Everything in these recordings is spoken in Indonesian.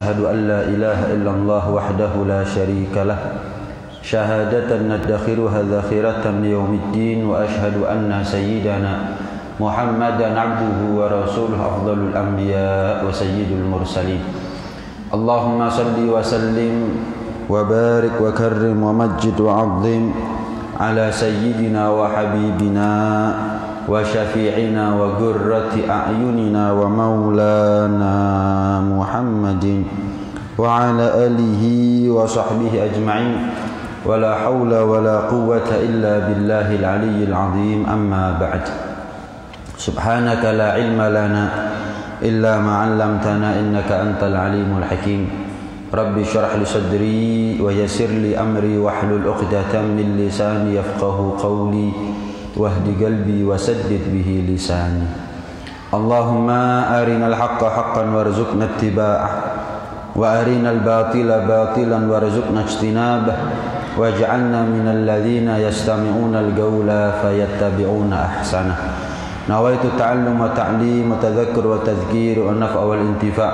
أشهد أن لا إله إلا الله وحده لا شريك له شهادة ندخرها ذخيرة ليوم الدين وأشهد أن سيدنا محمدا عبده ورسوله أفضل الأنبياء وسيد المرسلين اللهم صل وسلم وبارك وكرم ومجد وعظم على سيدنا وحبيبنا وشفيعنا وقرة أعيننا ومولانا محمد وعلى آله وصحبه أجمعين ولا حول ولا قوة إلا بالله العلي العظيم أما بعد سبحانك لا علم لنا إلا ما علمتنا إنك أنت العليم الحكيم رب اشرح لي صدري ويسر لي أمري واحلل عقدة من لساني يفقه قولي واهد قلبي وسدد به لساني اللهم أرنا الحق حقا وارزقنا اتباعه وأرنا الباطل باطلا وارزقنا اجتنابه واجعلنا من الذين يستمعون القول فيتبعون أحسنه نويت التعلم والتعليم وتذكر والتذكير والنفع والانتفاع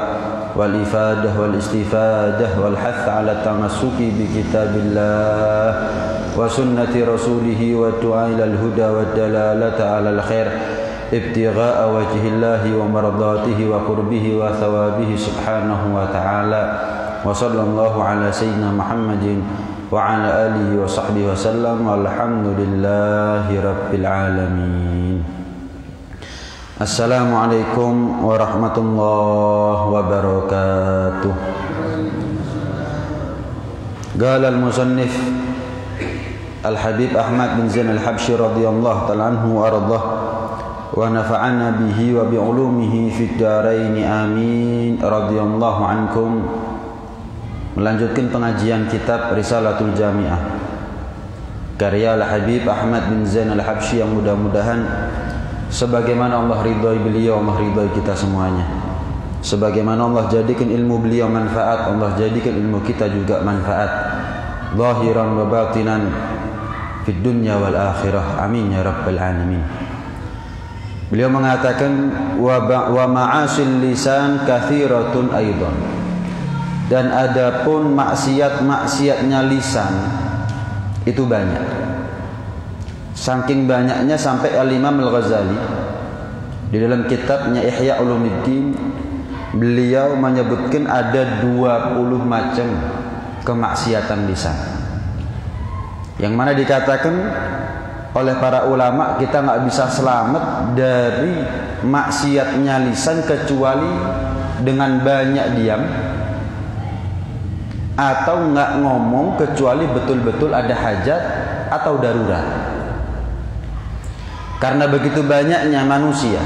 والإفادة والاستفادة والحث على التمسك بكتاب الله وسنة رسوله والدعاء إلى الهدى والدلالة على الخير ابتغاء وجه الله ومرضاته وقربه وثوابه سبحانه وتعالى وصلى الله على سيدنا محمد وعلى آله وصحبه وسلم والحمد لله رب العالمين. Assalamualaikum warahmatullahi wabarakatuh. Qala al-musannif Al-Habib Ahmad bin Zain Al-Habsyi radhiyallahu ta'ala anhu wa ardah wa nafa'ana bihi wa bi ulumihi fid dharain amin radhiyallahu ankum. Melanjutkan pengajian kitab Risalatul Jami'ah karya Al-Habib Ahmad bin Zain Al-Habsyi yang mudah-mudahan sebagaimana Allah ridhai beliau, Allah ridhai kita semuanya. Sebagaimana Allah jadikan ilmu beliau manfaat, Allah jadikan ilmu kita juga manfaat. Zahiran wa batinan fid dunya wal akhirah. Amin ya rabbal alamin. Beliau mengatakan wa ma'asil lisan kathiratun aidan. Dan adapun maksiat-maksiatnya lisan itu banyak. Saking banyaknya sampai Al-Imam Al-Ghazali di dalam kitabnya Ihya Ulumuddin beliau menyebutkan ada 20 macam kemaksiatan lisan. Yang mana dikatakan oleh para ulama kita nggak bisa selamat dari maksiatnya lisan kecuali dengan banyak diam atau nggak ngomong kecuali betul-betul ada hajat atau darurat. Karena begitu banyaknya manusia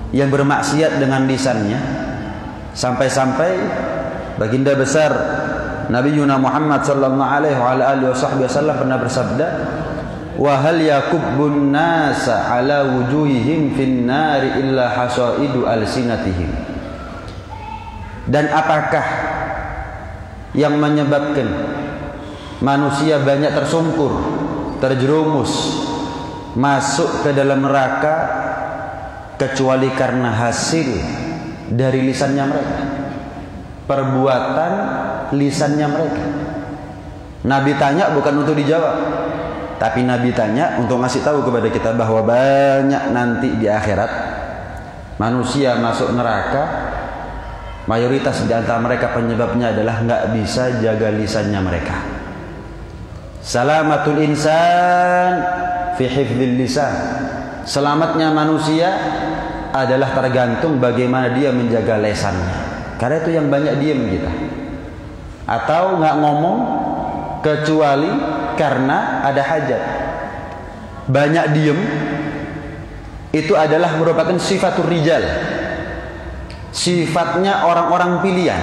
yang bermaksiat dengan lisannya, sampai-sampai baginda besar Nabi Muhammad sallallahu alaihi wasallam pernah bersabda, "Wa hal yakubbun nasa ala wujuhihim fin nari illa hasaidu alsinatihim." Dan apakah yang menyebabkan manusia banyak tersungkur, terjerumus masuk ke dalam neraka kecuali karena hasil dari lisannya mereka, perbuatan lisannya mereka. Nabi tanya bukan untuk dijawab, tapi Nabi tanya untuk ngasih tahu kepada kita bahwa banyak nanti di akhirat manusia masuk neraka, mayoritas di antara mereka penyebabnya adalah nggak bisa jaga lisannya mereka. Salamatul insan fi hifdzil lisan. Selamatnya manusia adalah tergantung bagaimana dia menjaga lisannya. Karena itu yang banyak diam kita. Atau nggak ngomong kecuali karena ada hajat. Banyak diam itu adalah merupakan sifatur rijal. Sifatnya orang-orang pilihan,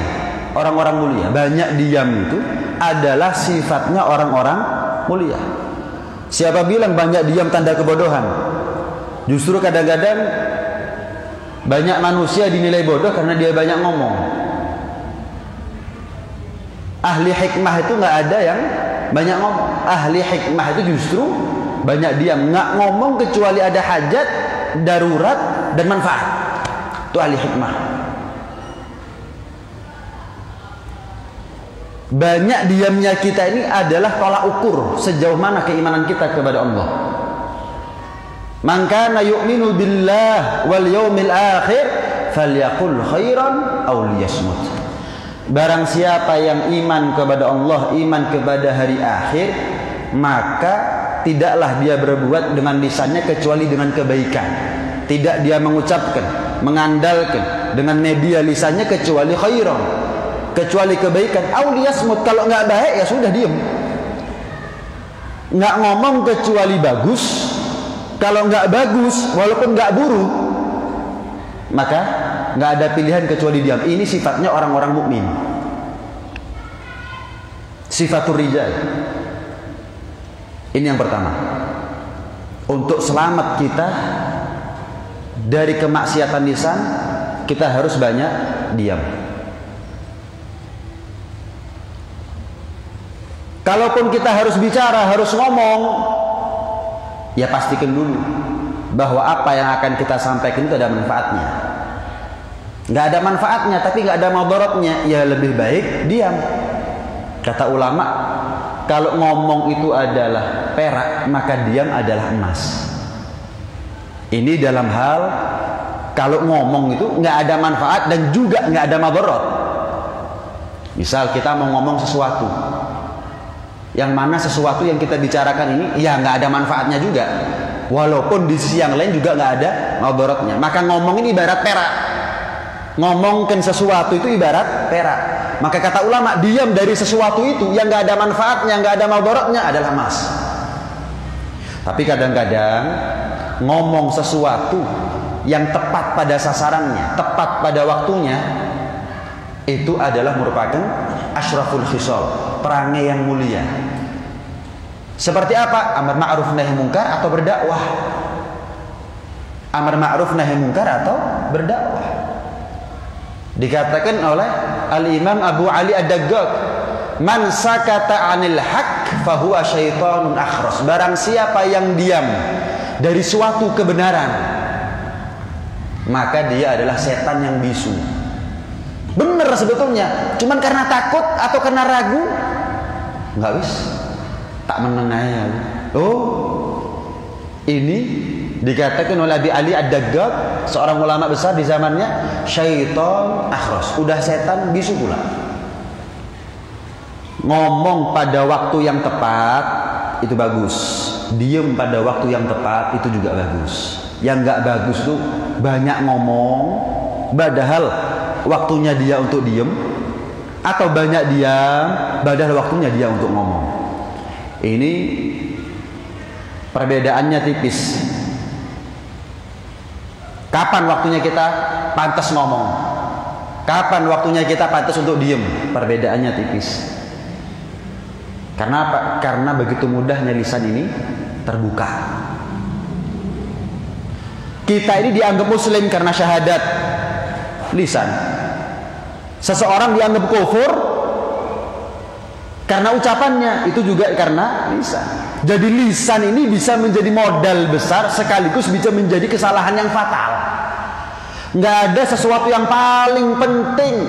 orang-orang mulia. Banyak diam itu adalah sifatnya orang-orang mulia. Siapa bilang banyak diam tanda kebodohan? Justru kadang-kadang banyak manusia dinilai bodoh karena dia banyak ngomong. Ahli hikmah itu nggak ada yang banyak ngomong. Ahli hikmah itu justru banyak diam, nggak ngomong kecuali ada hajat, darurat dan manfaat. Itu ahli hikmah. Banyak diamnya kita ini adalah tolak ukur sejauh mana keimanan kita kepada Allah. Man kana yu'minu billah wal yawmil akhir falyaqul khairan aw liyasmut. Barang siapa yang iman kepada Allah, iman kepada hari akhir, maka tidaklah dia berbuat dengan lisannya kecuali dengan kebaikan. Tidak dia mengucapkan, mengandalkan dengan media lisannya kecuali khairan, kecuali kebaikan. Aw liyasmut, kalau nggak baik ya sudah diam. Nggak ngomong kecuali bagus. Kalau nggak bagus, walaupun nggak buruk, maka nggak ada pilihan kecuali diam. Ini sifatnya orang-orang mukmin. Sifatur rijal. Ini yang pertama. Untuk selamat kita dari kemaksiatan lisan, kita harus banyak diam. Kalaupun kita harus bicara, harus ngomong, ya pastikan dulu bahwa apa yang akan kita sampaikan itu ada manfaatnya. Nggak ada manfaatnya tapi nggak ada mudaratnya, ya lebih baik diam. Kata ulama, kalau ngomong itu adalah perak, maka diam adalah emas. Ini dalam hal kalau ngomong itu nggak ada manfaat dan juga nggak ada mudarat. Misal kita mau ngomong sesuatu, yang mana sesuatu yang kita bicarakan ini ya nggak ada manfaatnya juga, walaupun di sisi yang lain juga nggak ada mudaratnya. Maka ngomong ini ibarat perak. Ngomongkan sesuatu itu ibarat perak. Maka kata ulama, diam dari sesuatu itu yang nggak ada manfaatnya, nggak ada mudaratnya adalah emas. Tapi kadang-kadang ngomong sesuatu yang tepat pada sasarannya, tepat pada waktunya, itu adalah merupakan asyraful khisal, perangai yang mulia. Seperti apa? Amar ma'ruf nahi munkar atau berdakwah. Amar ma'ruf nahi munkar atau berdakwah. Dikatakan oleh Al-Imam Abu Ali Ad-Daggaq, man sakata 'anil haqq fahuwa syaitanun akhras. Barang siapa yang diam dari suatu kebenaran, maka dia adalah setan yang bisu. Benar sebetulnya, cuman karena takut atau karena ragu, nggak bisa, tak menengahnya. Oh, ini dikatakan oleh Abi Ali Ad-Daggaq, seorang ulama besar di zamannya, syaitan akhras, udah setan bisu pula. Ngomong pada waktu yang tepat itu bagus, diem pada waktu yang tepat itu juga bagus. Yang nggak bagus tuh banyak ngomong, padahal waktunya dia untuk diem, atau banyak diam, padahal waktunya dia untuk ngomong. Ini perbedaannya tipis. Kapan waktunya kita pantas ngomong? Kapan waktunya kita pantas untuk diem? Perbedaannya tipis. Karena apa? Karena begitu mudahnya lisan ini terbuka. Kita ini dianggap muslim karena syahadat lisan. Seseorang dianggap kufur karena ucapannya, itu juga karena lisan. Jadi lisan ini bisa menjadi modal besar sekaligus bisa menjadi kesalahan yang fatal. Nggak ada sesuatu yang paling penting,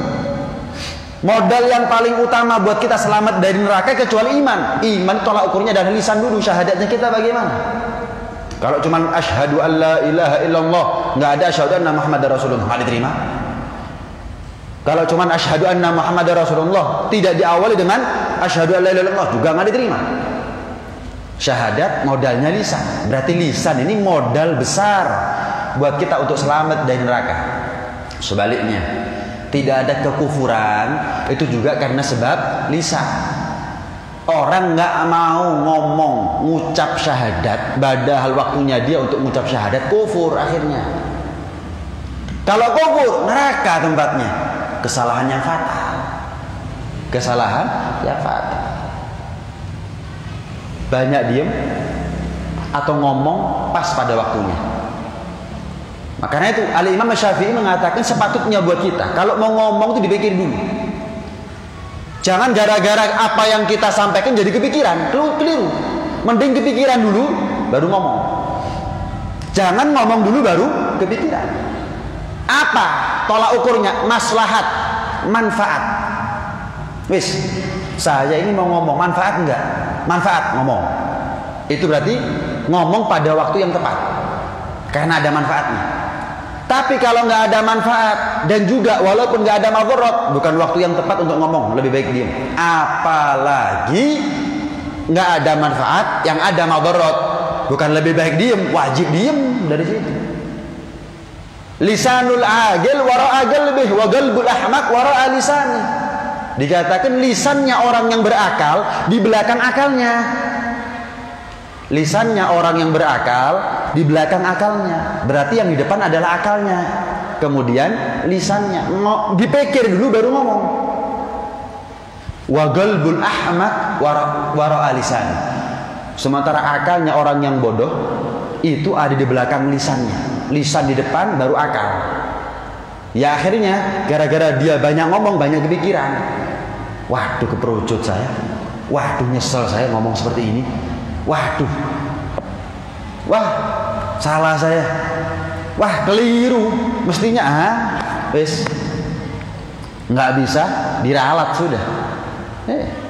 modal yang paling utama buat kita selamat dari neraka kecuali iman. Iman tolak ukurnya dari lisan dulu. Syahadatnya kita bagaimana? Kalau cuma asyhadu an la ilaha illallah, nggak ada asyhadu anna Muhammadar Rasulullah, nggak diterima. Kalau cuma asyhadu anna Muhammadar Rasulullah tidak diawali dengan asyhadu an la ilaha illallah, juga nggak diterima. Syahadat modalnya lisan. Berarti lisan ini modal besar buat kita untuk selamat dari neraka. Sebaliknya, tidak ada kekufuran itu juga karena sebab lisan. Orang nggak mau ngomong, ngucap syahadat, padahal waktunya dia untuk ngucap syahadat, kufur akhirnya. Kalau kufur, neraka tempatnya. Kesalahan yang fatal. Kesalahan yang fatal. Banyak diem atau ngomong pas pada waktunya. Makanya itu Al-Imam Syafi'i mengatakan sepatutnya buat kita kalau mau ngomong itu dipikir dulu. Jangan gara-gara apa yang kita sampaikan jadi kepikiran, keliru. Mending kepikiran dulu baru ngomong. Jangan ngomong dulu baru kepikiran. Apa tolak ukurnya? Maslahat, manfaat. Wis, saya ini mau ngomong, manfaat enggak? Manfaat, ngomong. Itu berarti ngomong pada waktu yang tepat, karena ada manfaatnya. Tapi kalau nggak ada manfaat dan juga walaupun nggak ada madharat, bukan waktu yang tepat untuk ngomong, lebih baik diam. Apalagi nggak ada manfaat, yang ada madharat, bukan lebih baik diam, wajib diam dari situ. Lisanul agil wara'a qalbih wa qalbul ahmaq wara'a lisani. Dikatakan lisannya orang yang berakal di belakang akalnya. Lisannya orang yang berakal di belakang akalnya. Berarti yang di depan adalah akalnya. Kemudian lisannya. Dipikir dulu baru ngomong. Wa qalbul ahmaq wara'a lisani. Sementara akalnya orang yang bodoh itu ada di belakang lisannya. Lisan di depan baru akal. Ya akhirnya gara-gara dia banyak ngomong, banyak kepikiran. Waduh, keperucut saya. Waduh, nyesel saya ngomong seperti ini. Waduh. Wah, salah saya. Wah, keliru. Mestinya wis nggak bisa diralat sudah.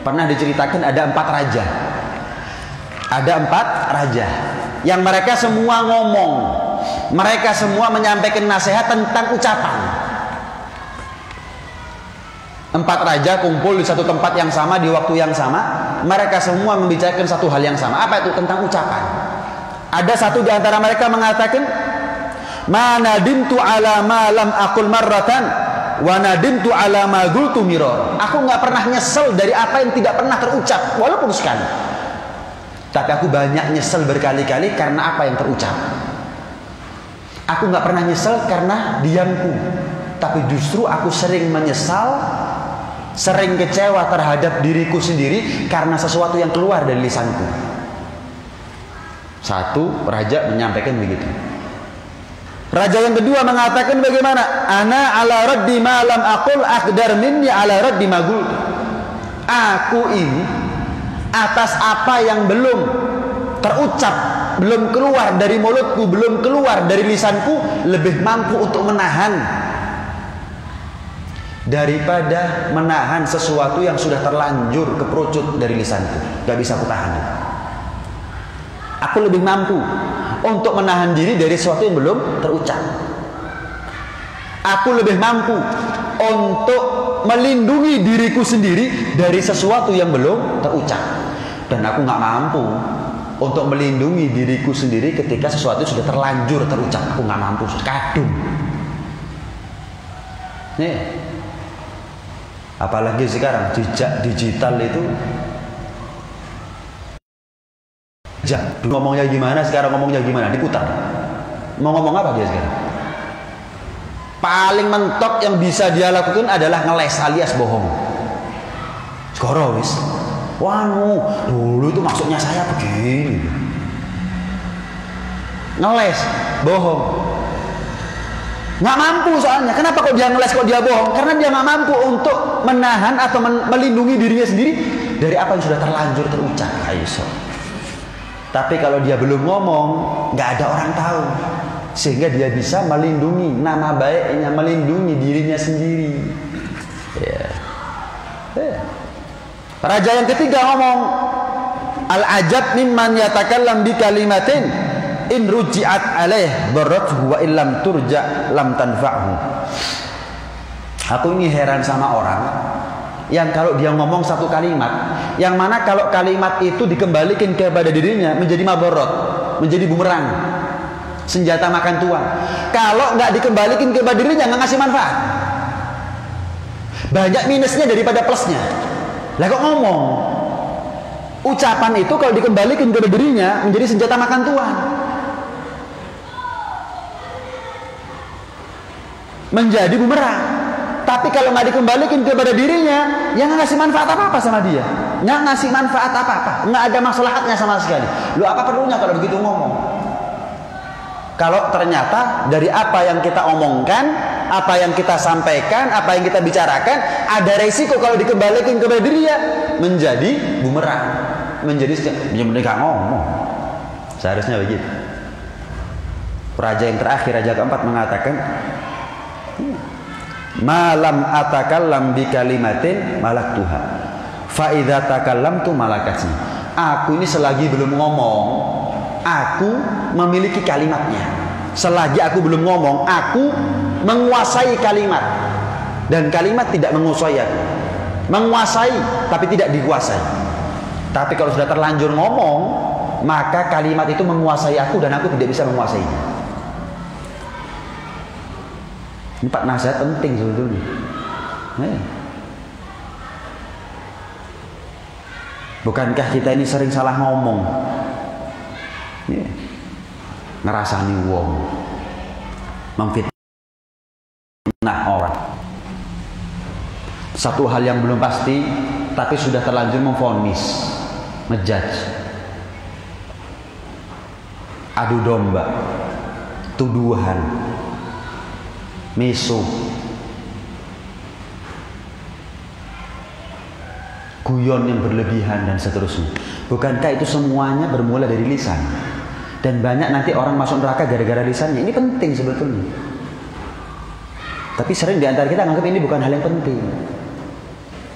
Pernah diceritakan ada 4 raja. Ada 4 raja yang mereka semua ngomong. Mereka semua menyampaikan nasihat tentang ucapan. 4 raja kumpul di satu tempat yang sama di waktu yang sama. Mereka semua membicarakan satu hal yang sama. Apa itu? Tentang ucapan. Ada satu di antara mereka mengatakan, "Ma nadimtu ala ma lam aqul marratan wa nadimtu ala ma qultu mirar." Aku nggak pernah nyesel dari apa yang tidak pernah terucap walaupun sekali. Tapi aku banyak nyesel berkali-kali karena apa yang terucap. Aku nggak pernah nyesel karena diamku, tapi justru aku sering menyesal, sering kecewa terhadap diriku sendiri karena sesuatu yang keluar dari lisanku. Satu raja menyampaikan begitu. Raja yang kedua mengatakan bagaimana? Ana ala raddi ma lam aqul aqdar minni ala raddi ma qultu. Aku ini atas apa yang belum terucap, belum keluar dari mulutku, belum keluar dari lisanku, lebih mampu untuk menahan daripada menahan sesuatu yang sudah terlanjur keperucut dari lisanku. Gak bisa aku tahan. Aku lebih mampu untuk menahan diri dari sesuatu yang belum terucap. Aku lebih mampu untuk melindungi diriku sendiri dari sesuatu yang belum terucap. Dan aku gak mampu untuk melindungi diriku sendiri ketika sesuatu sudah terlanjur terucap. Aku nggak mampu, kadung. Nih, apalagi sekarang jejak digital itu. Ngomongnya gimana, sekarang ngomongnya gimana, diputar. Mau ngomong apa dia sekarang? Paling mentok yang bisa dia lakukan adalah ngeles alias bohong. Sekarang wis. Wanu, dulu itu maksudnya saya begini. Ngeles, bohong. Nggak mampu soalnya. Kenapa kok dia ngeles, kok dia bohong? Karena dia nggak mampu untuk menahan atau melindungi dirinya sendiri dari apa yang sudah terlanjur terucap. Aisyah. Tapi kalau dia belum ngomong, nggak ada orang tahu. Sehingga dia bisa melindungi nama baiknya, melindungi dirinya sendiri. Raja yang ketiga ngomong, al-ajab mimman yatakallam bi kalimatin in ruji'at alaih darrathu wa illam turja lam tanfa'hu. Aku ini heran sama orang yang kalau dia ngomong satu kalimat, yang mana kalau kalimat itu dikembalikan kepada dirinya menjadi mabarat, menjadi bumerang, senjata makan tuan. Kalau nggak dikembalikan kepada dirinya, nggak ngasih manfaat. Banyak minusnya daripada plusnya. Lah kok ngomong? Ucapan itu kalau dikembalikan kepada dirinya menjadi senjata makan tuan, menjadi bumerang. Tapi kalau nggak dikembalikan kepada dirinya, ya nggak ngasih manfaat apa-apa sama dia, nggak ngasih manfaat apa-apa, nggak ada maslahatnya sama sekali. Lu apa perlunya kalau begitu ngomong? Kalau ternyata dari apa yang kita omongkan, apa yang kita sampaikan, apa yang kita bicarakan, ada resiko kalau dikembalikan kepada dirinya menjadi bumerang, menjadi nggak ngomong. Seharusnya begitu. Raja yang terakhir, raja keempat mengatakan, malam atakallam bi kalimatin malaktuha Fa idza takallamtu malakatni. Aku ini selagi belum ngomong, aku memiliki kalimatnya. Selagi aku belum ngomong, aku menguasai kalimat. Dan kalimat tidak menguasai aku. Menguasai tapi tidak dikuasai. Tapi kalau sudah terlanjur ngomong, maka kalimat itu menguasai aku dan aku tidak bisa menguasainya. Ini Pak nasihat penting sebetulnya. Bukankah kita ini sering salah ngomong? Ngerasani wong, memfitnah orang. Satu hal yang belum pasti, tapi sudah terlanjur memvonis, ngejudge, adu domba, tuduhan, misuh, guyon yang berlebihan dan seterusnya. Bukankah itu semuanya bermula dari lisan? Dan banyak nanti orang masuk neraka gara-gara lisannya. Ini penting sebetulnya. Tapi sering diantara kita anggap ini bukan hal yang penting.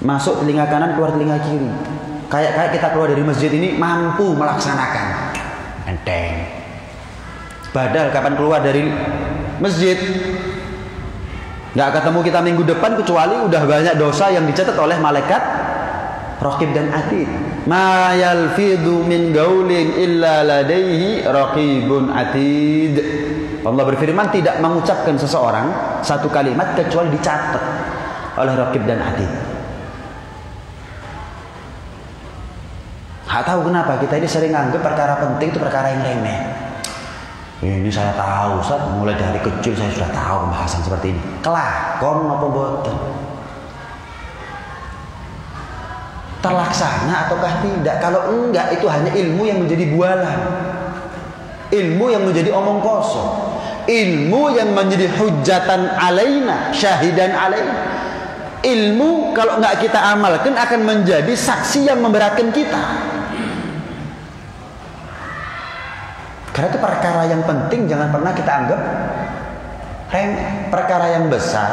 Masuk telinga kanan, keluar telinga kiri. Kayak kita keluar dari masjid ini mampu melaksanakan. Enteng. Padahal kapan keluar dari masjid, nggak ketemu kita minggu depan kecuali udah banyak dosa yang dicatat oleh malaikat Raqib dan Atid. Ma yalfidhu min gaulin illa ladaihi raqibun atid. Allah berfirman, tidak mengucapkan seseorang satu kalimat kecuali dicatat oleh Raqib dan Atid. Nggak tahu kenapa kita ini sering anggap perkara penting itu perkara yang remeh. Ini saya tahu, Ustaz, mulai dari kecil saya sudah tahu pembahasan seperti ini. Kelakon apa boten? Terlaksana ataukah tidak? Kalau enggak, itu hanya ilmu yang menjadi bualan, ilmu yang menjadi omong kosong, ilmu yang menjadi hujatan alaina, syahidan alaina. Ilmu kalau enggak kita amalkan akan menjadi saksi yang memberatkan kita. Karena itu perkara yang penting jangan pernah kita anggap remeh. Perkara yang besar,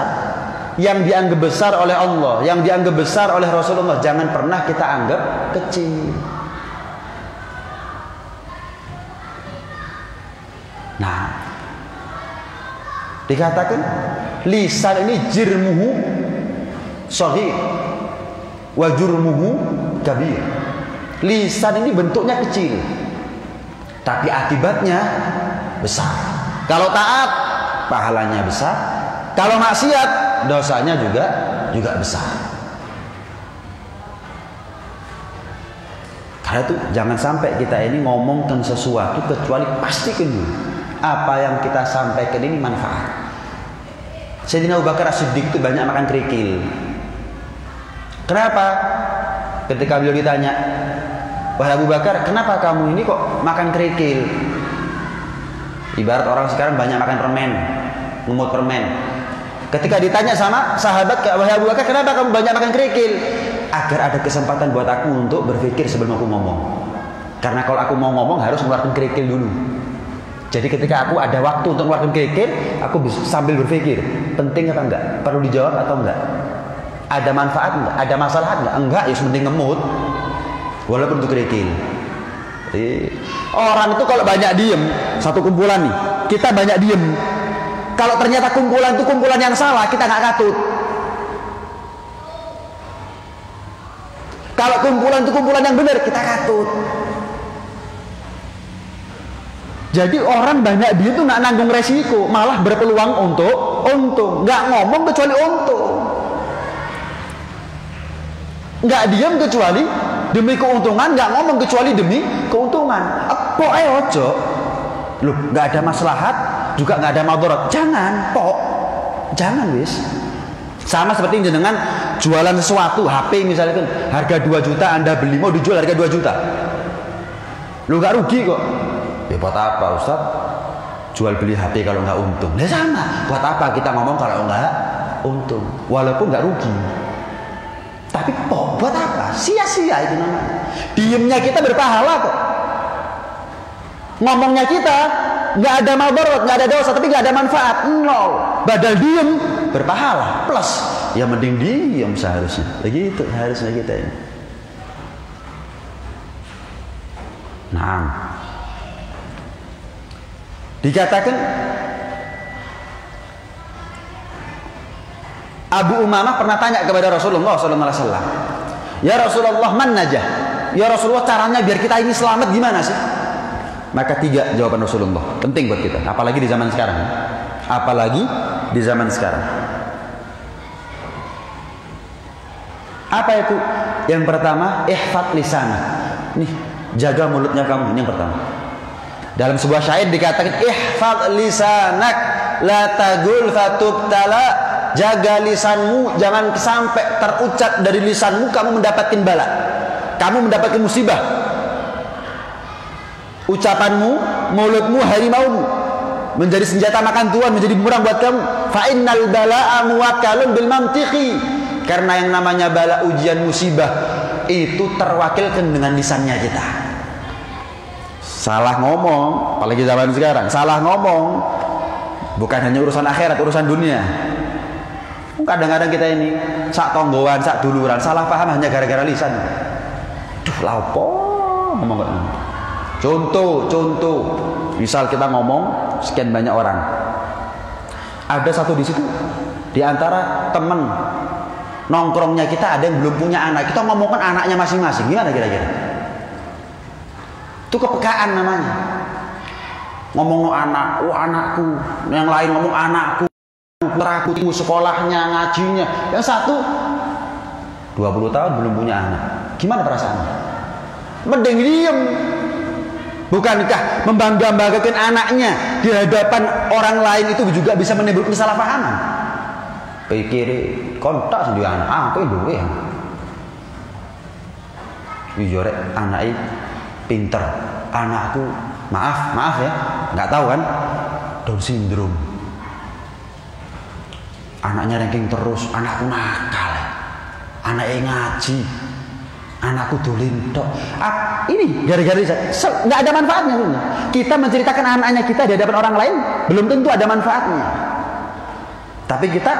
yang dianggap besar oleh Allah, yang dianggap besar oleh Rasulullah, jangan pernah kita anggap kecil. Nah, dikatakan lisan ini jirmuhu shaghir wa jurmuhu kabir. Lisan ini bentuknya kecil, tapi akibatnya besar. Kalau taat, pahalanya besar. Kalau maksiat, dosanya juga besar. Karena itu jangan sampai kita ini ngomongkan sesuatu kecuali pastikan dulu apa yang kita sampaikan ini manfaat. Sayyidina Abu Bakar As-Siddiq itu banyak makan kerikil. Kenapa? Ketika beliau ditanya, wahai Abu Bakar, kenapa kamu ini kok makan kerikil? Ibarat orang sekarang banyak makan permen, ngemut permen. Ketika ditanya sama sahabat, wahai Abu Bakar, kenapa kamu banyak makan kerikil? Agar ada kesempatan buat aku untuk berpikir sebelum aku ngomong. Karena kalau aku mau ngomong harus mengeluarkan kerikil dulu. Jadi ketika aku ada waktu untuk mengeluarkan kerikil, aku bisa sambil berpikir, penting apa enggak? Perlu dijawab atau enggak? Ada manfaat enggak? Ada masalah enggak? Enggak, ya penting ngemut. Walaupun untuk kerikil. Orang itu kalau banyak diem, satu kumpulan nih, kita banyak diem. Kalau ternyata kumpulan itu kumpulan yang salah, kita nggak katut. Kalau kumpulan itu kumpulan yang benar, kita katut. Jadi orang banyak dia tuh nggak nanggung resiko, malah berpeluang untuk untung. Nggak ngomong kecuali untung. Nggak diam kecuali demi keuntungan, nggak ngomong kecuali demi keuntungan. Apa ojo? Loh, nggak ada maslahat, juga nggak ada madarat. Jangan, jangan wis. Sama seperti jenengan jualan sesuatu, HP misalnya kan, harga 2 juta Anda beli, mau dijual harga 2 juta. Lu nggak rugi kok. Ya buat apa Ustaz? Jual beli HP kalau nggak untung. Nah sama, buat apa kita ngomong kalau nggak untung? Walaupun nggak rugi. Tapi buat apa? Sia-sia itu namanya. Diemnya kita berpahala kok. Ngomongnya kita nggak ada madarat, nggak ada dosa, tapi nggak ada manfaat, nol. Badal diem berpahala plus. Ya mending diem seharusnya. Begitu harusnya kita ini. Nah, dikatakan Abu Umamah pernah tanya kepada Rasulullah SAW, ya Rasulullah, man najah? Ya Rasulullah, caranya biar kita ini selamat gimana sih? Maka 3 jawaban Rasulullah, penting buat kita, apalagi di zaman sekarang. Apalagi di zaman sekarang. Apa itu? Yang pertama, ihfad lisana. Nih, jaga mulutnya kamu, ini yang pertama. Dalam sebuah syair dikatakan, ihfad lisanak la tagul fatubtala. Jaga lisanmu, jangan sampai terucap dari lisanmu kamu mendapatkan bala, kamu mendapatkan musibah. Ucapanmu, mulutmu, harimaumu menjadi senjata makan tuan, menjadi bumerang buat kamu. Fa innal bala'a muwakkalun bil mantiqi. Karena yang namanya bala, ujian, musibah itu terwakilkan dengan lisannya kita. Salah ngomong, apalagi zaman sekarang, salah ngomong bukan hanya urusan akhirat, urusan dunia. Kadang-kadang kita ini sak tonggoan, sak duluran, salah paham hanya gara-gara lisan. Duh, lapo ngomong kok. Contoh, misal kita ngomong sekian banyak orang, ada satu di situ di antara teman nongkrongnya kita ada yang belum punya anak, kita ngomongkan anaknya masing-masing, gimana kira-kira? Itu kepekaan namanya. Ngomong anak, anakku, yang lain ngomong anakku, teraku, sekolahnya, ngajinya. Yang satu 20 tahun belum punya anak. Gimana perasaannya? Mending diem. Bukankah membangga-banggakan anaknya di hadapan orang lain itu juga bisa menimbulkan kesalahpahaman? Pikir kontak sendiri anak, apa itu ya? Jujur anaknya pinter, anakku maaf ya, nggak tahu kan, Down syndrome. Anaknya ranking terus, anakku nakal, anaknya ngaji, anakku dolin tok. Ini gara-gara nggak ada manfaatnya. Kita menceritakan anaknya kita di hadapan orang lain belum tentu ada manfaatnya. Tapi kita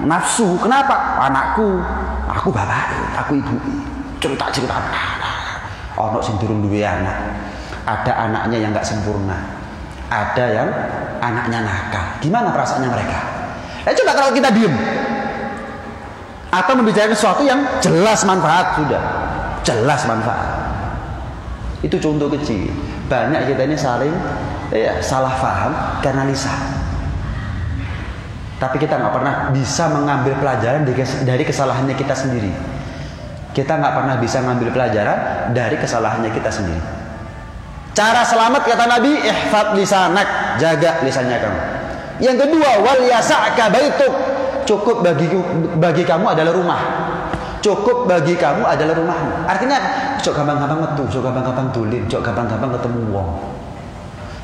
nafsu, kenapa? Anakku, aku bapak, aku ibu, cerita. Ono sing durung duwe anak, ada anaknya yang nggak sempurna, ada yang anaknya nakal. Gimana perasaannya mereka? Coba kalau kita diem atau membicarakan sesuatu yang jelas manfaat, sudah jelas manfaat. Itu contoh kecil. Banyak kita ini saling salah paham karena lisan. Tapi kita nggak pernah bisa mengambil pelajaran dari kesalahannya kita sendiri. Kita nggak pernah bisa mengambil pelajaran dari kesalahannya kita sendiri. Cara selamat kata Nabi, ihfad lisanak, jaga lisannya kamu. Yang kedua, wal yasa'ka baituk, cukup bagi kamu adalah rumah. Cukup bagi kamu adalah rumahmu. Artinya, cok gampang-gampang metu, cok gampang-gampang tulim, cok gampang-gampang ketemu wong.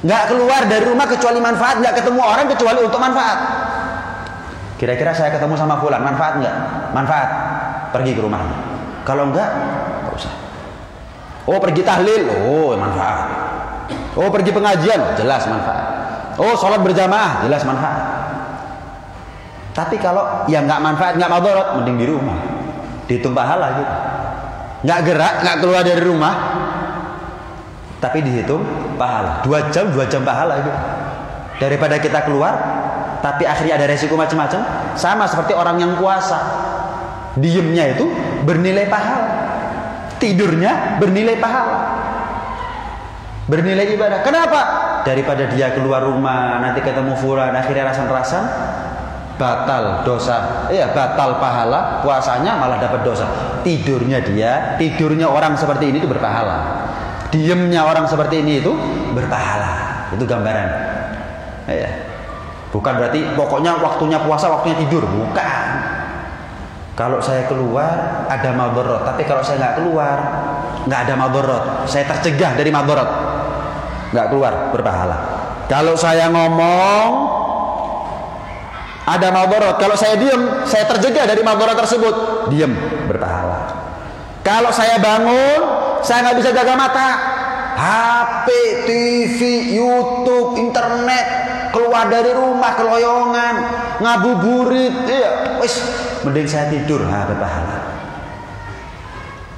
Nggak keluar dari rumah kecuali manfaat, nggak ketemu orang kecuali untuk manfaat. Kira-kira saya ketemu sama fulan, manfaat nggak? Manfaat. Pergi ke rumahnya. Kalau nggak usah. Oh, pergi tahlil, oh manfaat. Oh, pergi pengajian, jelas manfaat. Oh, sholat berjamaah, jelas manfaat. Tapi kalau yang nggak manfaat, nggak madarat, mending di rumah. Dihitung pahala gitu. Nggak gerak, nggak keluar dari rumah, tapi dihitung pahala. 2 jam pahala gitu. Daripada kita keluar, tapi akhirnya ada resiko macam-macam. Sama seperti orang yang puasa, diemnya itu bernilai pahala, tidurnya bernilai pahala, bernilai ibadah. Kenapa? Daripada dia keluar rumah, nanti ketemu fulan, akhirnya rasan-rasan, batal dosa, batal pahala, puasanya malah dapat dosa. Tidurnya orang seperti ini itu berpahala, diemnya orang seperti ini itu berpahala. Itu gambaran. Bukan berarti pokoknya waktunya puasa, waktunya tidur, bukan. Kalau saya keluar ada madarat, tapi kalau saya nggak keluar nggak ada madarat, saya tercegah dari madarat, nggak keluar, berpahala. Kalau saya ngomong ada madarat, kalau saya diem, saya tercegah dari madarat tersebut, diem, berpahala. Kalau saya bangun, saya nggak bisa jaga mata, HP, TV, YouTube, internet, keluar dari rumah keloyongan, ngabuburit, mending saya tidur, berpahala.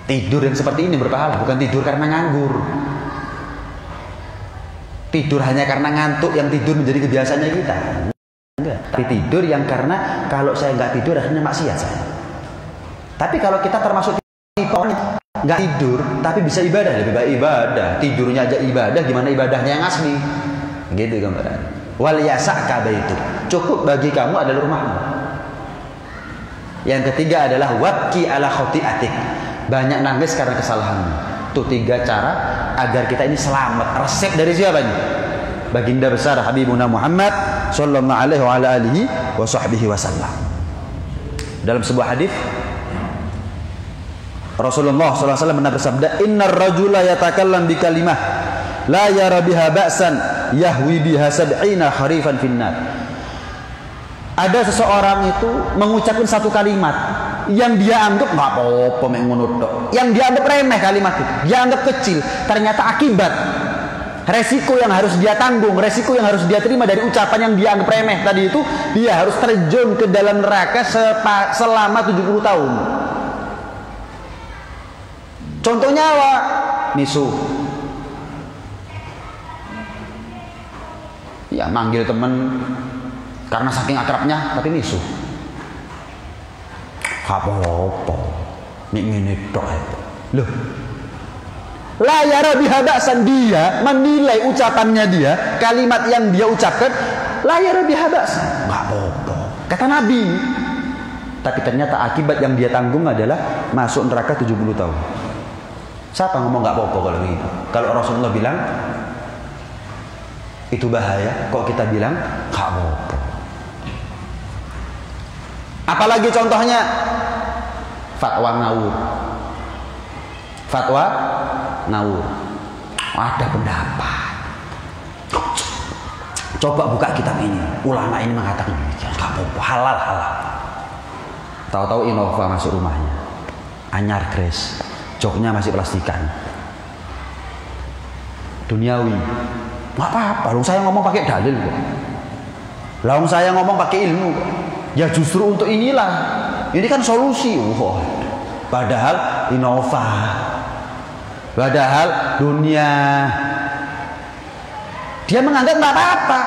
Tidur yang seperti ini berpahala, bukan tidur karena nganggur. Tidur hanya karena ngantuk yang tidur menjadi kebiasaannya kita. Enggak. Tapi tidur yang karena kalau saya nggak tidur akhirnya maksiat saya. Tapi kalau kita termasuk tipe orang nggak tidur tapi bisa ibadah, lebih baik ibadah. Tidurnya aja ibadah, gimana ibadahnya yang asli? Gitu gambaran. Wal yasa'ka baitu. Cukup bagi kamu adalah rumahmu. Yang ketiga adalah wabki ala khoti'atik. Banyak nangis karena kesalahanmu. Itu 3 cara agar kita ini selamat. Resep dari siapa ini? Baginda besar Habibuna Muhammad sallallahu alaihi wasallam. Dalam sebuah hadis Rasulullah sallallahu alaihi wasallam pernah bersabda, "Innar rajula yatakallam bi kalimah la yara biha ba'san yahwi biha sab'ina kharifan finnar." Ada seseorang itu mengucapkan satu kalimat yang dia anggap nggak apa-apa mengunut, yang dia anggap remeh kalimat itu, dia anggap kecil, ternyata akibat resiko yang harus dia tanggung, resiko yang harus dia terima dari ucapan yang dia anggap remeh tadi itu, dia harus terjun ke dalam neraka selama 70 tahun. Contohnya apa? Misu. Ya manggil temen karena saking akrabnya tapi misu. Apa-apa ngene tok. Loh. La yara biha ba'san, dia menilai ucapannya dia, kalimat yang dia ucapkan la yara biha ba'san. Enggak apa-apa. Kata Nabi. Tapi ternyata akibat yang dia tanggung adalah masuk neraka 70 tahun. Siapa ngomong enggak apa-apa kalau begitu? Kalau Rasulullah bilang itu bahaya, kok kita bilang enggak apa-apa. Apalagi contohnya fatwa ngawur. Fatwa ngawur. Ada pendapat. Coba buka kitab ini. Ulama ini mengatakan enggak apa-apa, halal. Tahu-tahu Innova masuk rumahnya. Anyar Grace. Joknya masih plastikan. Duniawi. Enggak apa-apa, lu saya ngomong pakai dalil kok. Lah saya ngomong pakai ilmu kok. Ya justru untuk inilah. Ini kan solusi. Padahal Innova. Padahal dunia. Dia menganggap nggak apa-apa.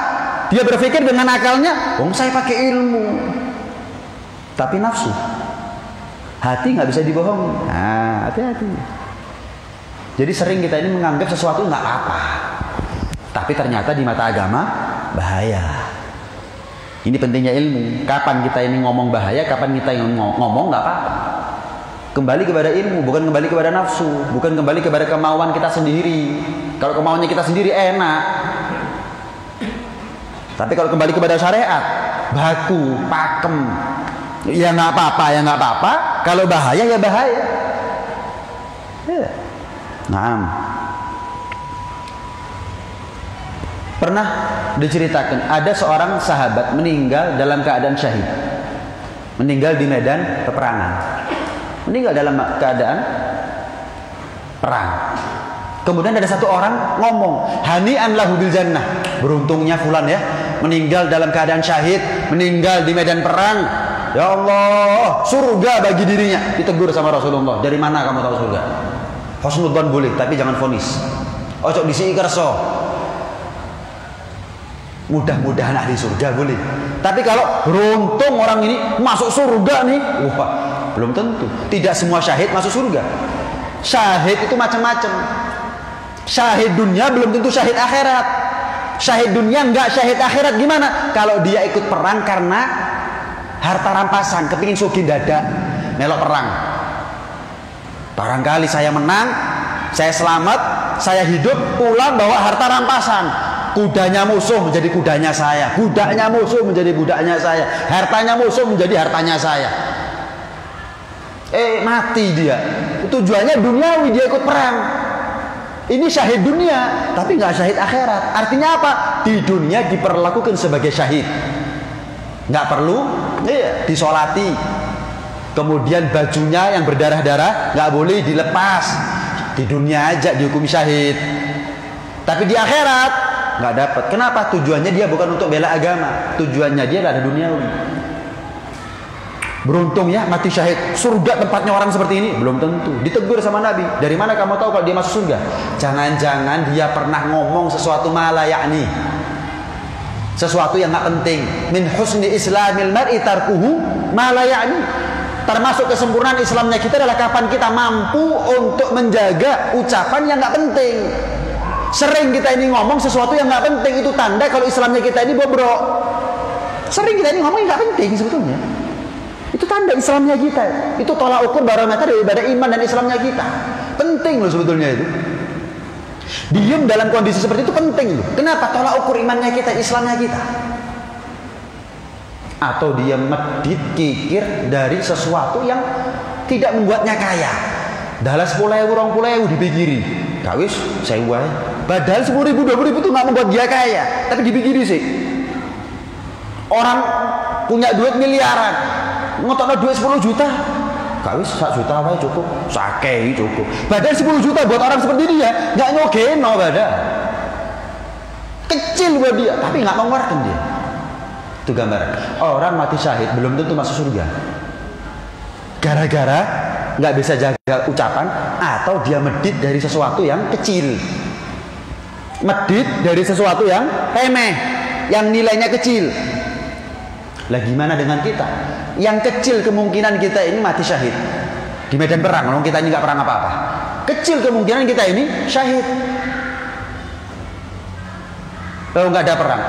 Dia berpikir dengan akalnya, saya pakai ilmu. Tapi nafsu, hati nggak bisa dibohongi. Nah, hati-hati. Jadi sering kita ini menganggap sesuatu nggak apa. Tapi ternyata di mata agama bahaya. Ini pentingnya ilmu. Kapan kita ini ngomong bahaya, kapan kita ngomong nggak apa-apa. Kembali kepada ilmu, bukan kembali kepada nafsu, bukan kembali kepada kemauan kita sendiri. Kalau kemauannya kita sendiri enak. Tapi kalau kembali kepada syariat, baku, pakem, ya nggak apa-apa. Kalau bahaya ya bahaya. Ya. Nah. Pernah diceritakan ada seorang sahabat meninggal dalam keadaan syahid. Meninggal di medan peperangan. Meninggal dalam keadaan perang. Kemudian ada satu orang ngomong, "Hani'an lahu bil jannah." Beruntungnya fulan ya, meninggal dalam keadaan syahid, meninggal di medan perang. Ya Allah, surga bagi dirinya. Ditegur sama Rasulullah, "Dari mana kamu tahu surga?" Husnudzon boleh, tapi jangan vonis. Ojo disi kerso. Mudah-mudahan ahli surga boleh. Tapi kalau beruntung orang ini masuk surga nih, wah, belum tentu. Tidak semua syahid masuk surga. Syahid itu macam-macam. Syahid dunia belum tentu syahid akhirat. Syahid dunia enggak, syahid akhirat gimana? Kalau dia ikut perang karena harta rampasan, kepingin sugih dadak, melok perang. Barangkali saya menang, saya selamat, saya hidup, pulang bawa harta rampasan. Kudanya musuh menjadi kudanya saya, budaknya musuh menjadi budaknya saya, hartanya musuh menjadi hartanya saya. Mati dia. Tujuannya duniawi, dia ikut perang. Ini syahid dunia, tapi nggak syahid akhirat. Artinya apa? Di dunia diperlakukan sebagai syahid, nggak perlu disolati. Kemudian bajunya yang berdarah-darah nggak boleh dilepas. Di dunia aja dihukumi syahid, tapi di akhirat nggak dapat. Kenapa? Tujuannya dia bukan untuk bela agama, tujuannya dia adalah duniawi. Beruntung ya mati syahid. Surga tempatnya orang seperti ini? Belum tentu. Ditegur sama Nabi. Dari mana kamu tahu kalau dia masuk surga? Jangan-jangan dia pernah ngomong sesuatu malah yakni. Sesuatu yang nggak penting. Min husni islamil mar'i tarkuhu malah yakni. Termasuk kesempurnaan Islamnya kita adalah kapan kita mampu untuk menjaga ucapan yang nggak penting. Sering kita ini ngomong sesuatu yang nggak penting, itu tanda kalau Islamnya kita ini bobrok. Sering kita ini ngomong yang nggak penting sebetulnya. Itu tanda Islamnya kita. Itu tolak ukur barometer daripada iman dan Islamnya kita. Penting loh sebetulnya itu. Diam dalam kondisi seperti itu penting loh. Kenapa? Tolak ukur imannya kita, Islamnya kita. Atau dia medit kikir dari sesuatu yang tidak membuatnya kaya. Dalam 10.000, 20.000 dipikiri. Kawis, saya wae. Padahal 10.000, 20.000 itu nggak membuat dia kaya. Tapi dipikiri sih. Orang punya duit miliaran. Ngotokno duit 10 juta. Kawis 1 juta wae cukup. Sakei cukup. Padahal 10 juta buat orang seperti dia nggak nyogeno padahal. Kecil buat dia, tapi nggak mengeluarkan dia. Itu gambaran. Orang mati syahid belum tentu masuk surga. Gara-gara nggak bisa jaga ucapan atau dia medit dari sesuatu yang kecil. Medit dari sesuatu yang remeh, yang nilainya kecil. Lah gimana dengan kita? Yang kecil kemungkinan kita ini mati syahid di medan perang. Kalau kita ini nggak perang apa-apa, kecil kemungkinan kita ini syahid. Kalau nggak ada perang,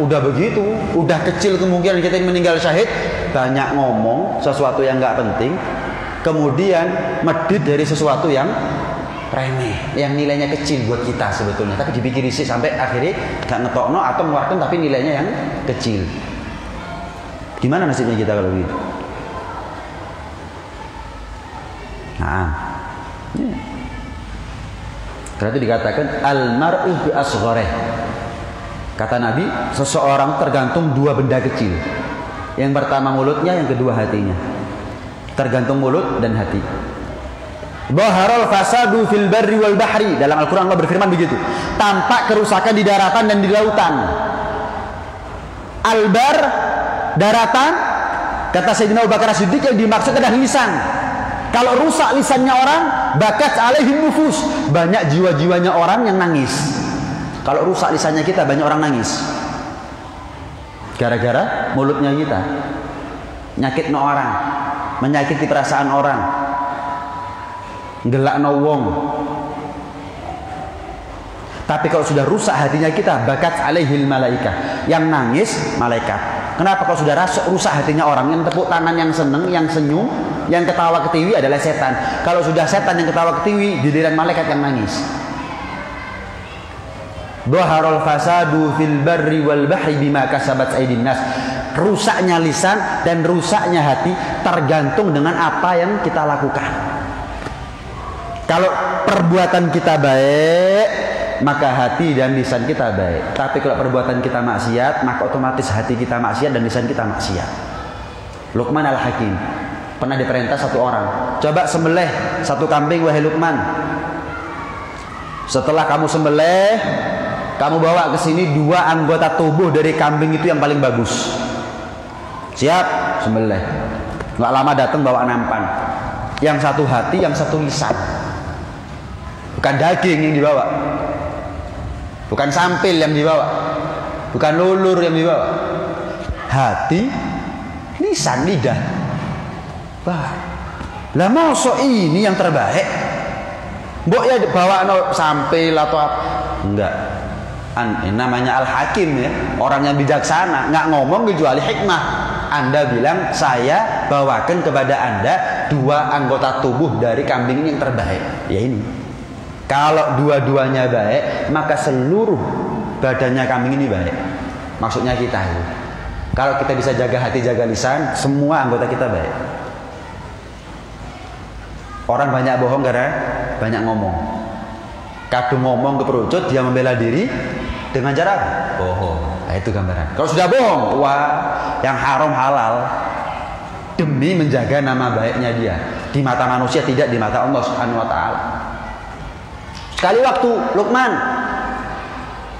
udah begitu, udah kecil kemungkinan kita ini meninggal syahid. Banyak ngomong sesuatu yang nggak penting, kemudian medit dari sesuatu yang remeh, yang nilainya kecil buat kita sebetulnya. Tapi dipikir sih sampai akhirnya nggak ngetokno atau mengeluarkan tapi nilainya yang kecil. Gimana nasibnya kita kalau begitu? Nah, karena itu dikatakan al-mar'u bi asghoreh. Kata Nabi, seseorang tergantung dua benda kecil. Yang pertama mulutnya, yang kedua hatinya. Tergantung mulut dan hati. Baharul fasadu fil barri wal bahri. Dalam Al-Quran Allah berfirman begitu. Tampak kerusakan di daratan dan di lautan. Al-bar, daratan, kata Sayyidina Abu Bakar As-Siddiq, yang dimaksud adalah lisan. Kalau rusak lisannya orang, bakat alaihim nufus, banyak jiwa-jiwanya orang yang nangis. Kalau rusak lisannya kita, banyak orang nangis gara-gara mulutnya kita nyakitno orang, menyakiti perasaan orang, ngelakno wong. Tapi kalau sudah rusak hatinya kita, bakat alaihil malaika, yang nangis malaikat. Kenapa? Kalau sudah rusak hatinya orang, yang tepuk tangan, yang seneng, yang senyum, yang ketawa ketiwi adalah setan. Kalau sudah setan yang ketawa ketiwi, giliran malaikat yang nangis. Dhaharul fasadu fil barri wal bahri bima kasabat aydin nas. Rusaknya lisan dan rusaknya hati tergantung dengan apa yang kita lakukan. Kalau perbuatan kita baik, maka hati dan lisan kita baik. Tapi kalau perbuatan kita maksiat, maka otomatis hati kita maksiat dan lisan kita maksiat. Luqman Al-Hakim pernah diperintah satu orang, coba sembelih satu kambing wahai Luqman. Setelah kamu sembelih, kamu bawa ke sini 2 anggota tubuh dari kambing itu yang paling bagus. Siap, sembelih. Nggak lama datang bawa nampan. Yang satu hati, yang satu lisan. Bukan daging yang dibawa, bukan sampil yang dibawa, bukan lulur yang dibawa. Hati, lisan, lidah. Bah, lah mosok ini yang terbaik. Mbok ya bawa no sampil atau apa? Enggak. Namanya Al-Hakim ya, orang yang bijaksana, nggak ngomong kecuali hikmah. Anda bilang saya bawakan kepada Anda 2 anggota tubuh dari kambing ini yang terbaik. Ya ini. Kalau dua-duanya baik, maka seluruh badannya kambing ini baik. Maksudnya kita itu. Kalau kita bisa jaga hati, jaga lisan, semua anggota kita baik. Orang banyak bohong karena banyak ngomong. Kadung ngomong keperucut, dia membela diri dengan cara bohong. Nah, itu gambaran. Kalau sudah bohong, wah, yang haram halal demi menjaga nama baiknya dia di mata manusia, tidak di mata Allah Subhanahu wa taala. Sekali waktu, Luqman,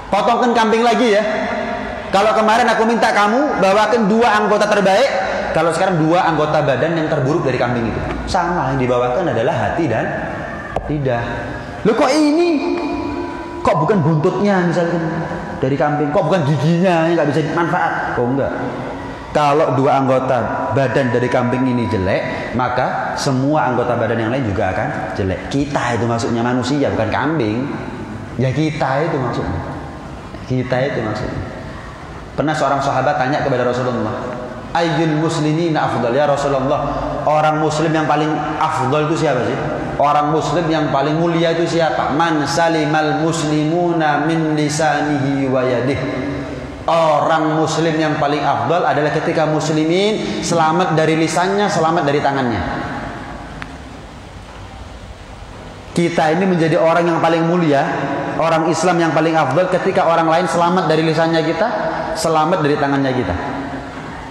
potongkan kambing lagi ya. Kalau kemarin aku minta kamu bawakan 2 anggota terbaik, kalau sekarang dua anggota badan yang terburuk dari kambing itu sama, yang dibawakan adalah hati dan lidah. Loh kok ini? Kok bukan buntutnya misalkan dari kambing? Kok bukan giginya yang nggak bisa dimanfaat? Oh enggak. Kalau dua anggota badan dari kambing ini jelek, maka semua anggota badan yang lain juga akan jelek. Kita itu maksudnya manusia, bukan kambing. Ya kita itu maksudnya. Kita itu maksudnya. Pernah seorang sahabat tanya kepada Rasulullah, ayyul muslimina afdal ya Rasulullah? Orang muslim yang paling afdal itu siapa sih? Orang muslim yang paling mulia itu siapa? Man salimal muslimuna min lisanihi wa yadihi. Orang muslim yang paling afdal adalah ketika muslimin selamat dari lisannya, selamat dari tangannya. Kita ini menjadi orang yang paling mulia, orang Islam yang paling afdal ketika orang lain selamat dari lisannya kita, selamat dari tangannya kita.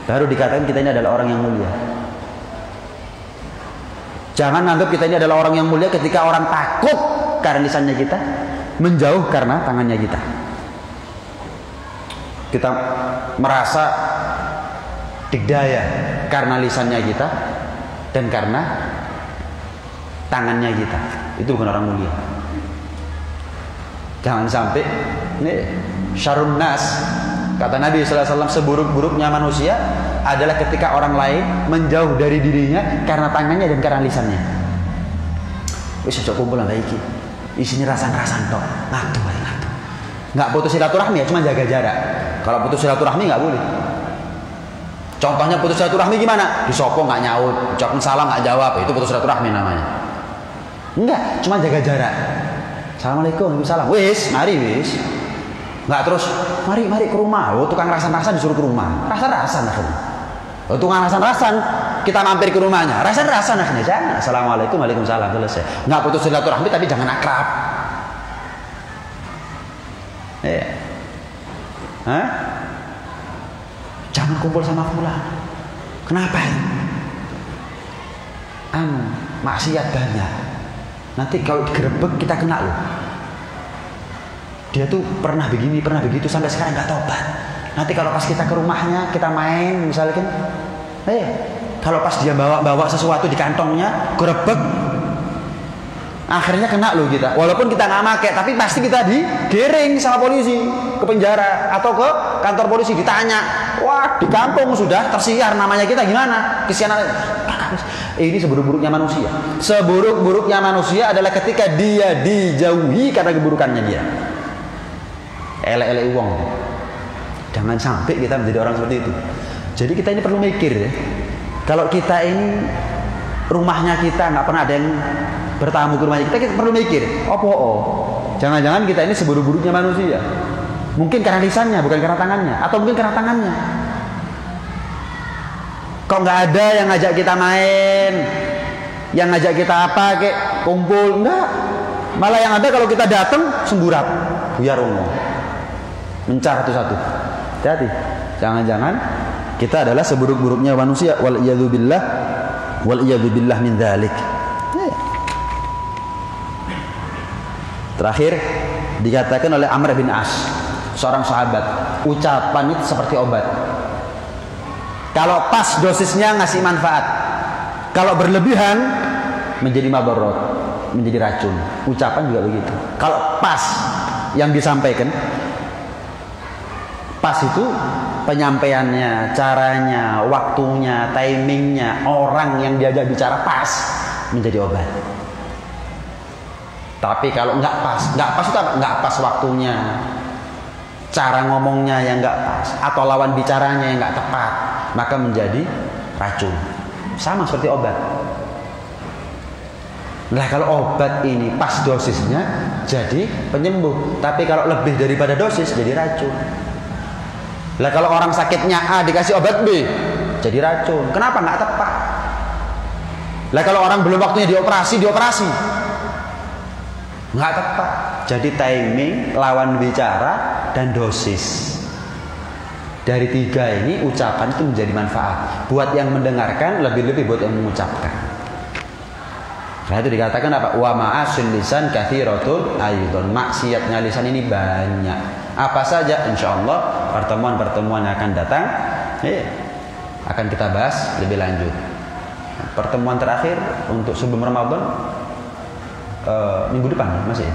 Baru dikatakan kita ini adalah orang yang mulia. Jangan anggap kita ini adalah orang yang mulia ketika orang takut karena lisannya kita, menjauh karena tangannya kita. Kita merasa digdaya karena lisannya kita dan karena tangannya kita. Itu bukan orang mulia. Jangan sampai ini syarrun nas, kata Nabi SAW, seburuk-buruknya manusia adalah ketika orang lain menjauh dari dirinya karena tangannya dan karena lisannya. Wis aja kumpul lah iki. Isinya rasan-rasan tok, ngadu ae ngadu. Enggak putus silaturahmi ya, cuma jaga jarak. Kalau putus silaturahmi nggak boleh. Contohnya putus silaturahmi gimana? Disopo nggak nyaut, ucapin salam nggak jawab, itu putus silaturahmi namanya. Enggak, cuma jaga jarak. Assalamualaikum, waalaikumsalam. Wis, mari wis. Nggak terus, mari ke rumah. Oh, tukang rasan-rasan disuruh ke rumah. Rasan-rasan akhirnya. Oh, tukang rasan-rasan, kita mampir ke rumahnya. Rasan-rasan akhirnya. Jangan. Assalamualaikum, waalaikumsalam, selesai. Nggak putus silaturahmi tapi jangan akrab. Hah? Jangan kumpul sama fulan. Kenapa? Maksiat banyak. Nanti kalau digerebek kita kena loh. Dia tuh pernah begini, pernah begitu sampai sekarang nggak tobat. Nanti kalau pas kita ke rumahnya, kita main misalnya kan, kalau pas dia bawa sesuatu di kantongnya, gerebek, akhirnya kena loh kita. Walaupun kita nggak pakai, tapi pasti kita digiring sama polisi ke penjara atau ke kantor polisi, ditanya, wah di kampung sudah tersiar namanya kita, gimana kesianan. Ini seburuk-buruknya manusia. Seburuk-buruknya manusia adalah ketika dia dijauhi karena keburukannya dia. Elek-elek uang. Jangan sampai kita menjadi orang seperti itu. Jadi kita ini perlu mikir ya. Kalau kita ini rumahnya kita nggak pernah ada yang bertamu ke rumahnya kita perlu mikir. Jangan-jangan kita ini seburuk-buruknya manusia. Mungkin karena lisannya, bukan karena tangannya, atau mungkin karena tangannya. Kok nggak ada yang ngajak kita main, yang ngajak kita apa, kayak kumpul, enggak. Malah yang ada kalau kita datang semburat, buyar umum, mencar satu-satu. Hati-hati, jangan-jangan kita adalah seburuk-buruknya manusia. Wal iyadzu billah min dzalik. Terakhir dikatakan oleh Amr bin As, seorang sahabat, ucapan itu seperti obat. Kalau pas dosisnya ngasih manfaat, kalau berlebihan menjadi mabarot, menjadi racun. Ucapan juga begitu. Kalau pas yang disampaikan, pas itu penyampaiannya, caranya, waktunya, timingnya, orang yang diajak bicara pas, menjadi obat. Tapi kalau nggak pas itu apa? Nggak pas waktunya, cara ngomongnya yang nggak pas, atau lawan bicaranya yang nggak tepat, maka menjadi racun. Sama seperti obat. Nah kalau obat ini pas dosisnya jadi penyembuh, tapi kalau lebih daripada dosis jadi racun. Lah kalau orang sakitnya A dikasih obat B jadi racun. Kenapa? Nggak tepat. Lah kalau orang belum waktunya dioperasi nggak tepat. Jadi timing, lawan bicara, dan dosis. Dari tiga ini ucapan itu menjadi manfaat buat yang mendengarkan, lebih-lebih buat yang mengucapkan. Nah itu dikatakan apa? Wa ma'asin lisan katsiratun aidon. Maksiatnya lisan ini banyak. Apa saja? Insyaallah pertemuan-pertemuan yang akan datang akan kita bahas lebih lanjut. Pertemuan terakhir untuk sebelum Ramadan minggu depan masih ya?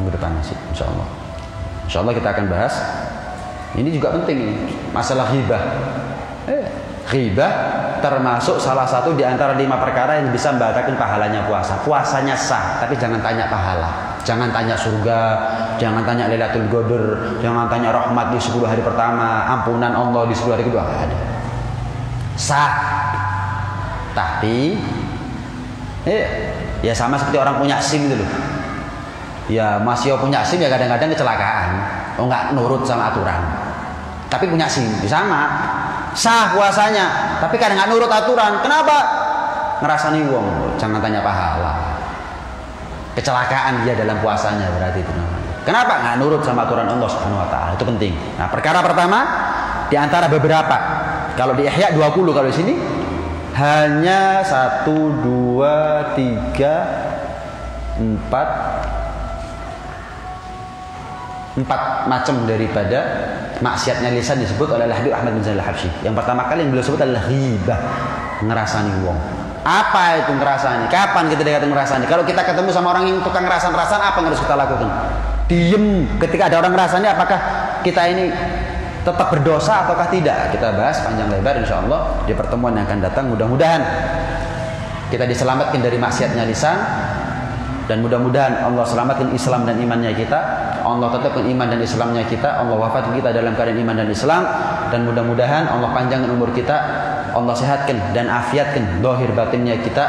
Minggu depan masih, insyaallah. Insyaallah kita akan bahas. Ini juga penting ini, masalah ghibah. Ghibah termasuk salah satu di antara 5 perkara yang bisa membatalkan pahalanya puasa. Puasanya sah, tapi jangan tanya pahala. Jangan tanya surga, jangan tanya Lailatul Qadar, jangan tanya rahmat di 10 hari pertama, ampunan Allah di 10 hari kedua, enggak ada. Sah. Tapi ya sama seperti orang punya SIM gitu loh. Ya masih punya SIM ya kadang-kadang kecelakaan. Enggak nurut sama aturan. Tapi punya SIM, sama. Sah puasanya, tapi kadang nggak nurut aturan. Kenapa? Ngerasani wong, jangan tanya pahala. Kecelakaan dia dalam puasanya berarti itu namanya. Kenapa? Nggak nurut sama aturan Allah Subhanahu Wa Taala. Itu penting. Nah, perkara pertama di antara beberapa. Kalau di Ihya 20, kalau di sini hanya 1, 2, 3, 4 macam daripada maksiatnya lisan disebut oleh Habib Ahmad bin Zainal Habsyi. Yang pertama kali yang beliau sebut adalah ghibah, ngerasani wong. Apa itu ngerasani? Kapan kita dikatakan ngerasani? Kalau kita ketemu sama orang yang tukang ngerasan-ngerasan, apa yang harus kita lakukan? Diem. Ketika ada orang ngerasani, apakah kita ini tetap berdosa ataukah tidak? Kita bahas panjang lebar insyaallah di pertemuan yang akan datang. Mudah-mudahan kita diselamatkan dari maksiatnya lisan, dan mudah-mudahan Allah selamatkan Islam dan imannya kita. Allah tetapkan iman dan Islamnya kita. Allah wafatkan kita dalam keadaan iman dan Islam. Dan mudah-mudahan Allah panjangkan umur kita, Allah sehatkan dan afiatkan zahir batinnya kita.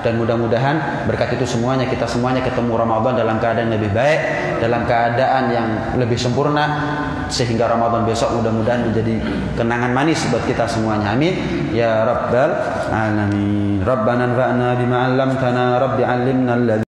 Dan mudah-mudahan berkat itu semuanya kita semuanya ketemu Ramadan dalam keadaan lebih baik, dalam keadaan yang lebih sempurna, sehingga Ramadan besok mudah-mudahan menjadi kenangan manis buat kita semuanya. Amin ya rabbal alamin. Rabbana anfa'na bima 'allamtana, rabbi 'allimna